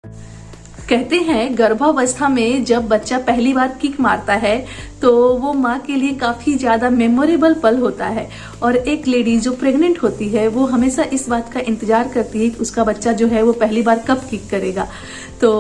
कहते हैं गर्भावस्था में जब बच्चा पहली बार किक मारता है तो वो माँ के लिए काफी ज्यादा मेमोरेबल पल होता है। और एक लेडी जो प्रेग्नेंट होती है वो हमेशा इस बात का इंतजार करती है कि उसका बच्चा जो है वो पहली बार कब किक करेगा। तो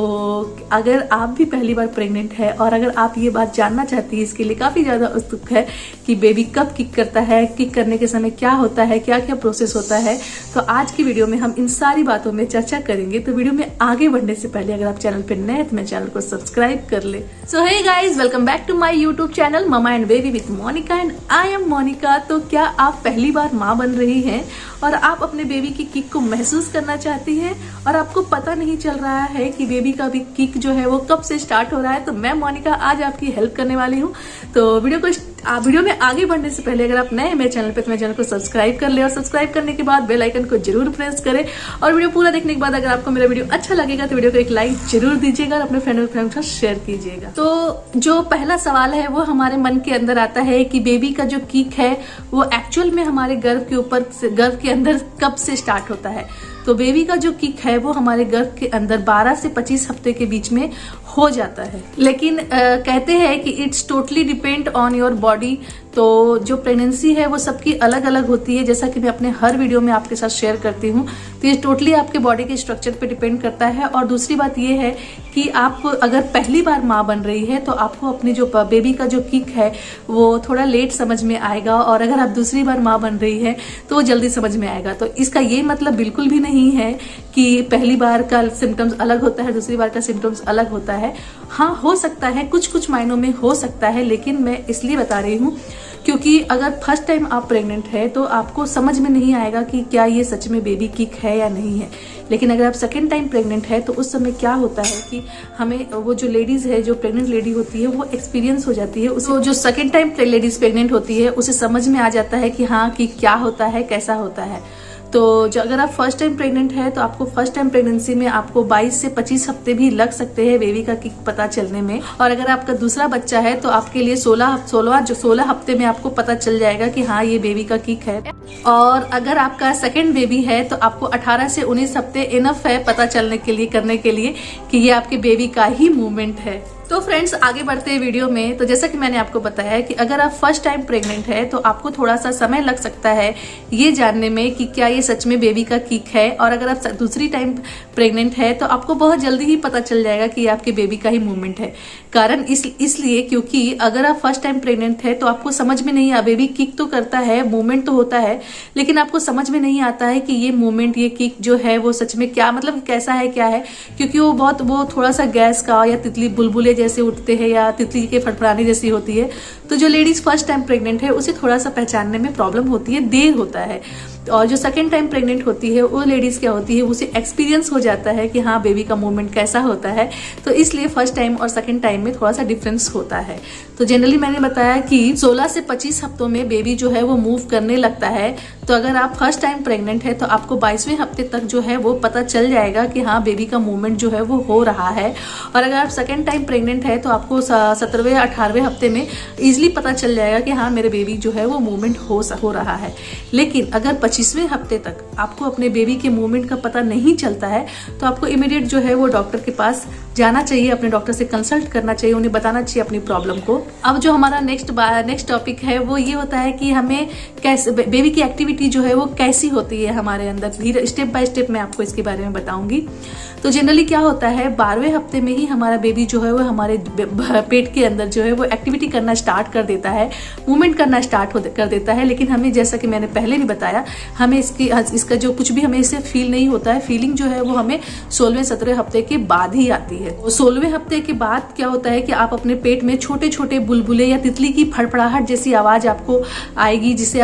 अगर आप भी पहली बार प्रेग्नेंट है और अगर आप ये बात जानना चाहती है, इसके लिए काफी ज्यादा उत्सुक है कि बेबी कब किक करता है, किक करने के समय क्या होता है, क्या क्या प्रोसेस होता है, तो आज की वीडियो में हम इन सारी बातों में चर्चा करेंगे। तो वीडियो में आगे बढ़ने से पहले अगर आप चैनल पर नए हैं तो मेरे चैनल को सब्सक्राइब कर ले। So hey guys, welcome back to my YouTube channel mama and baby with Monica and I am Monica. तो क्या आप पहली बार माँ बन रही हैं और आप अपने बेबी की किक को महसूस करना चाहती हैं और आपको पता नहीं चल रहा है कि बेबी का भी किक जो है वो कब से स्टार्ट हो रहा है, तो मैं मोनिका आज आपकी हेल्प करने वाली हूँ। तो वीडियो में आगे बढ़ने से पहले अगर आप नए हैं मेरे चैनल पे तो मेरे चैनल को सब्सक्राइब कर ले और सब्सक्राइब करने के बाद बेल आइकन को जरूर प्रेस करें। और वीडियो पूरा देखने के बाद अगर आपको मेरा वीडियो अच्छा लगेगा तो वीडियो को एक लाइक जरूर दीजिएगा और अपने फ्रेंड के साथ शेयर कीजिएगा। तो जो पहला सवाल है वो हमारे मन के अंदर आता है कि बेबी का जो किक है वो एक्चुअल में हमारे गर्भ के अंदर कब से स्टार्ट होता है। तो बेबी का जो किक है वो हमारे गर्भ के अंदर 12 से 25 हफ्ते के बीच में हो जाता है। लेकिन कहते हैं कि it's totally depend on your body. तो जो प्रेगनेंसी है वो सबकी अलग अलग होती है, जैसा कि मैं अपने हर वीडियो में आपके साथ शेयर करती हूँ। तो ये टोटली आपके बॉडी के स्ट्रक्चर पे डिपेंड करता है। और दूसरी बात ये है कि आप अगर पहली बार माँ बन रही है तो आपको अपनी जो बेबी का जो किक है वो थोड़ा लेट समझ में आएगा, और अगर आप दूसरी बार माँ बन रही है तो वो जल्दी समझ में आएगा। तो इसका ये मतलब बिल्कुल भी नहीं है कि पहली बार का सिम्टम्स अलग होता है, दूसरी बार का सिम्टम्स अलग होता है। हाँ, हो सकता है, कुछ मायनों में हो सकता है, लेकिन मैं इसलिए बता रही हूँ क्योंकि अगर फर्स्ट टाइम आप प्रेग्नेंट है तो आपको समझ में नहीं आएगा कि क्या ये सच में बेबी किक है या नहीं है। लेकिन अगर आप सेकेंड टाइम प्रेग्नेंट है तो उस समय क्या होता है कि हमें वो जो लेडीज है, जो प्रेग्नेंट लेडी होती है, वो एक्सपीरियंस हो जाती है। तो जो सेकेंड टाइम लेडीज प्रेग्नेंट होती है उसे समझ में आ जाता है कि हाँ कि क्या होता है, कैसा होता है। तो जो अगर आप फर्स्ट टाइम प्रेग्नेंट है तो आपको फर्स्ट टाइम प्रेगनेंसी में आपको 22 से 25 हफ्ते भी लग सकते हैं बेबी का किक पता चलने में। और अगर आपका दूसरा बच्चा है तो आपके लिए 16 हफ्ते में आपको पता चल जाएगा कि हाँ ये बेबी का किक है। और अगर आपका सेकंड बेबी है तो आपको 18 से 19 हफ्ते इनफ है पता चलने के लिए, करने के लिए कि ये आपके बेबी का ही मूवमेंट है। तो फ्रेंड्स, आगे बढ़ते हैं वीडियो में। तो जैसा कि मैंने आपको बताया कि अगर आप फर्स्ट टाइम प्रेग्नेंट है तो आपको थोड़ा सा समय लग सकता है ये जानने में कि क्या ये सच में बेबी का किक है। और अगर आप दूसरी टाइम प्रेग्नेंट है तो आपको बहुत जल्दी ही पता चल जाएगा कि ये आपके बेबी का ही मूवमेंट है। कारण इसलिए क्योंकि अगर आप फर्स्ट टाइम प्रेग्नेंट है तो आपको समझ में नहीं आ, बेबी किक तो करता है, मूवमेंट तो होता है, लेकिन आपको समझ में नहीं आता है कि ये मूवमेंट, ये किक जो है वो सच में क्या मतलब कैसा है, क्या है। क्योंकि वो थोड़ा सा गैस का या तितली बुलबुले जैसे उठते हैं या तितली के फड़फड़ाने जैसी होती है। तो जो लेडीज फर्स्ट टाइम प्रेग्नेंट है उसे थोड़ा सा पहचानने में प्रॉब्लम होती है, देर होता है। और जो सेकेंड टाइम प्रेग्नेंट होती है वो लेडीज क्या होती है, उसे एक्सपीरियंस हो जाता है कि हाँ बेबी का मूवमेंट कैसा होता है। तो इसलिए फर्स्ट टाइम और सेकेंड टाइम में थोड़ा सा डिफरेंस होता है। तो जनरली मैंने बताया कि 16 से 25 हफ्तों में बेबी जो है वो मूव करने लगता है। तो अगर आप फर्स्ट टाइम प्रेग्नेंट है तो आपको 22वें हफ्ते तक जो है वो पता चल जाएगा कि हाँ बेबी का मूवमेंट जो है वो हो रहा है। और अगर आप सेकेंड टाइम प्रेग्नेंट है तो आपको 17वें 18वें हफ्ते में इजिली पता चल जाएगा कि हाँ मेरे बेबी जो है वो मूवमेंट हो रहा है। लेकिन अगर 25वें हफ्ते तक आपको अपने बेबी के मूवमेंट का पता नहीं चलता है तो आपको इमीडिएट जो है वो डॉक्टर के पास जाना चाहिए, अपने डॉक्टर से कंसल्ट करना चाहिए, उन्हें बताना चाहिए अपनी प्रॉब्लम को। अब जो हमारा नेक्स्ट टॉपिक है वो ये होता है कि हमें कैसे बेबी की एक्टिविटी जो है वो कैसी होती है हमारे अंदर। धीरे स्टेप बाय स्टेप मैं आपको इसके बारे में बताऊंगी। तो जनरली क्या होता है, 12वें हफ्ते में ही हमारा बेबी जो है वो हमारे पेट के अंदर जो है वो एक्टिविटी करना स्टार्ट कर देता है, मूवमेंट करना स्टार्ट कर देता है। लेकिन हमें, जैसा कि मैंने पहले भी बताया, हमें इसका जो कुछ भी हमें इससे फील नहीं होता है। फीलिंग जो है वो हमें 16वें 17वें हफ्ते के बाद ही आती है। 16वें हफ्ते के बाद क्या होता है कि आप अपने पेट में छोटे छोटे बुलबुले या तितली की फड़फड़ाहट जैसी आवाज आपको आएगी, जिसे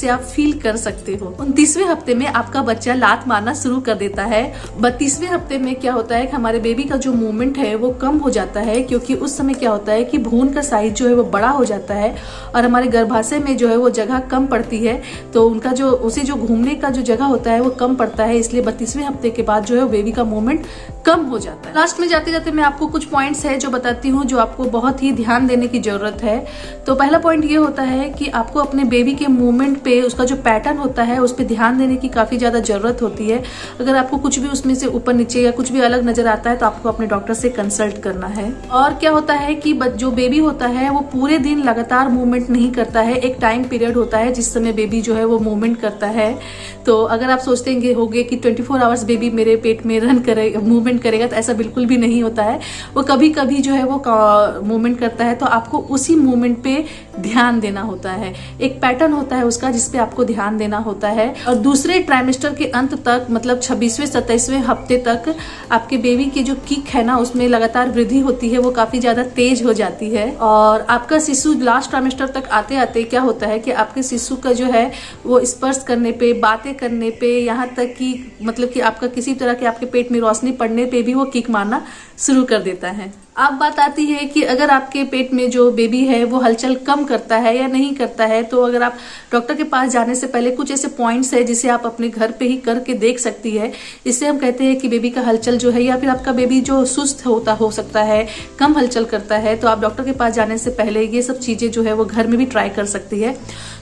आप फील कर सकते हो। 29वें हफ्ते में आपका बच्चा लात मारना शुरू कर देता है। 32वें हफ्ते में क्या होता है कि हमारे बेबी का जो मूवमेंट है वो कम हो जाता है, क्योंकि उस समय क्या होता है कि भ्रूण का साइज जो है वो बड़ा हो जाता है और हमारे गर्भाशय में जो है वो जगह कम पड़ती है। तो उनका जो घूमने का जो जगह होता है वो कम पड़ता है। इसलिए 32वें हफ्ते के बाद जो है बेबी का मूवमेंट कम हो जाता है। लास्ट में जाते जाते मैं आपको कुछ पॉइंट्स है जो बताती हूँ, जो आपको बहुत ही ध्यान देने की जरूरत है। तो पहला पॉइंट ये होता है कि आपको अपने बेबी के मूवमेंट पे, उसका जो पैटर्न होता है उस पर ध्यान देने की काफी ज्यादा जरूरत होती है। अगर आपको कुछ भी उसमें से ऊपर नीचे या कुछ भी अलग नजर आता है तो आपको अपने डॉक्टर से कंसल्ट करना है। और क्या होता है कि जो बेबी होता है वो पूरे दिन लगातार मूवमेंट नहीं करता है, एक टाइम पीरियड होता है जिस समय बेबी जो है वो मूवमेंट करता है। तो अगर आप सोचते होंगे कि 24 आवर्स बेबी मेरे पेट में रन करेगा, मूवमेंट करेगा, तो ऐसा बिल्कुल भी नहीं होता है। वो कभी कभी जो है वो मूवमेंट करता है, तो आपको उसी मूवमेंट पे ध्यान देना होता है। एक पैटर्न होता है उसका जिसपे आपको ध्यान देना होता है। और दूसरे ट्राइमेस्टर के अंत तक, मतलब 26वें 27वें हफ्ते तक आपके बेबी की जो किक है ना, उसमें लगातार वृद्धि होती है, वो काफी ज्यादा तेज हो जाती है। और आपका शिशु लास्ट ट्राइमेस्टर तक आते आते क्या होता है कि आपके शिशु का जो है वो स्पर्श करने पे, बातें करने पे, यहाँ तक कि मतलब कि आपका किसी तरह के आपके पेट में रोशनी पड़ने पे भी वो किक मारना शुरू कर देता है। अब बात आती है कि अगर आपके पेट में जो बेबी है वो हलचल कम करता है या नहीं करता है, तो अगर आप डॉक्टर के पास जाने से पहले कुछ ऐसे पॉइंट्स है जिसे आप अपने घर पे ही करके देख सकती है। इससे हम कहते हैं कि बेबी का हलचल जो है, या फिर आपका बेबी जो सुस्त हो सकता है, कम हलचल करता है, तो आप डॉक्टर के पास जाने से पहले ये सब चीजें जो है वो घर में भी ट्राई कर सकती है।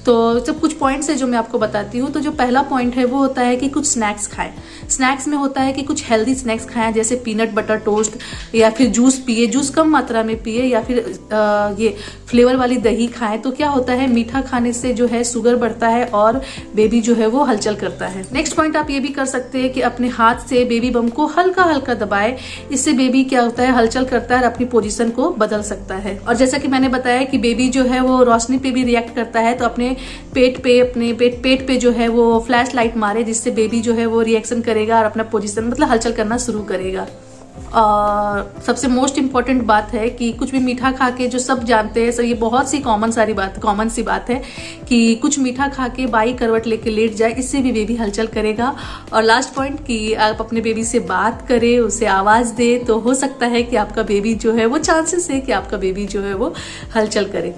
तो जब कुछ पॉइंट्स है जो मैं आपको बताती हूँ। तो जो पहला पॉइंट है वो होता है कि कुछ स्नैक्स खाएं। स्नैक्स में होता है कि कुछ हेल्दी स्नैक्स खाएं, जैसे पीनट बटर टोस्ट, या फिर जूस पिए, जूस कम मात्रा में पिए, या फिर ये फ्लेवर वाली दही खाएं। तो क्या होता है, मीठा खाने से जो है शुगर बढ़ता है और बेबी जो है वो हलचल करता है। नेक्स्ट पॉइंट आप ये भी कर सकते हैं कि अपने हाथ से बेबी बम को हल्का हल्का दबाए। इससे बेबी क्या होता है, हलचल करता है और अपनी पोजीशन को बदल सकता है। और जैसा कि मैंने बताया कि बेबी जो है वो रोशनी पे भी रिएक्ट करता है, तो अपने पेट पे जो है वो फ्लैश लाइट मारे, जिससे बेबी जो है वो रिएक्शन करेगा और अपना पोजीशन मतलब हलचल करना शुरू करेगा। और सबसे मोस्ट इम्पॉर्टेंट बात है कि कुछ भी मीठा खा के, जो सब जानते हैं, सर ये बहुत सी कॉमन सी बात है कि कुछ मीठा खा के बाई करवट लेके लेट जाए, इससे भी बेबी हलचल करेगा। और लास्ट पॉइंट कि आप अपने बेबी से बात करें, उसे आवाज दे, तो हो सकता है कि आपका बेबी जो है वो, चांसेस है कि आपका बेबी जो है वो हलचल करे।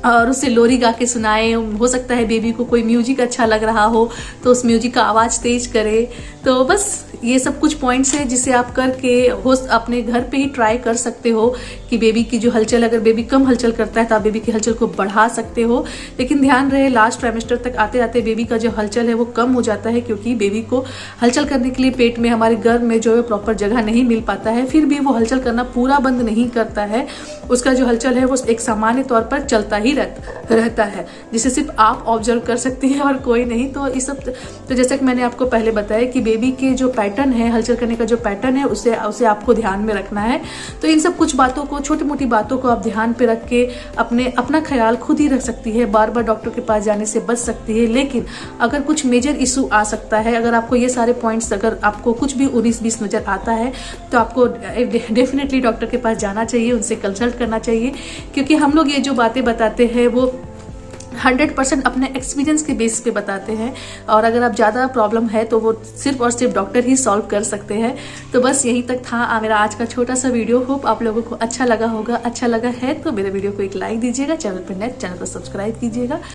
और उसे लोरी गा के सुनाए। हो सकता है बेबी को कोई म्यूजिक अच्छा लग रहा हो तो उस म्यूजिक का आवाज तेज करे। तो बस ये सब कुछ पॉइंट्स है जिसे आप करके अपने घर पे ही ट्राई कर सकते हो कि बेबी की जो हलचल, अगर बेबी कम हलचल करता है तो आप बेबी की हलचल को बढ़ा सकते हो। लेकिन ध्यान रहे, लास्ट ट्राइमेस्टर तक आते आते बेबी का जो हलचल है वो कम हो जाता है, क्योंकि बेबी को हलचल करने के लिए पेट में, हमारे गर्भ में जो है प्रॉपर जगह नहीं मिल पाता है। फिर भी वो हलचल करना पूरा बंद नहीं करता है, उसका जो हलचल है वो एक सामान्य तौर पर चलता ही रहता है, जिसे सिर्फ आप ऑब्जर्व कर सकती हैं और कोई नहीं। तो इस सब, तो जैसा कि मैंने आपको पहले बताया कि बेबी के जो पैटर्न है, हलचल करने का जो पैटर्न है, उसे आपको ध्यान में रखना है। तो इन सब कुछ बातों को, छोटी मोटी बातों को आप ध्यान पे रख के अपना ख्याल खुद ही रख सकती है, बार बार डॉक्टर के पास जाने से बच सकती है। लेकिन अगर कुछ मेजर इशू आ सकता है, अगर आपको ये सारे पॉइंट्स, अगर आपको कुछ भी 19-20 नजर आता है, तो आपको डेफिनेटली डॉक्टर के पास जाना चाहिए, उनसे कंसल्ट करना चाहिए। क्योंकि हम लोग ये जो बातें बताते हैं वो 100% अपने एक्सपीरियंस के बेस पे बताते हैं, और अगर आप ज़्यादा प्रॉब्लम है तो वो सिर्फ और सिर्फ डॉक्टर ही सॉल्व कर सकते हैं। तो बस यहीं तक था मेरा आज का छोटा सा वीडियो। होप आप लोगों को अच्छा लगा होगा। अच्छा लगा है तो मेरे वीडियो को एक लाइक दीजिएगा, चैनल पर सब्सक्राइब कीजिएगा।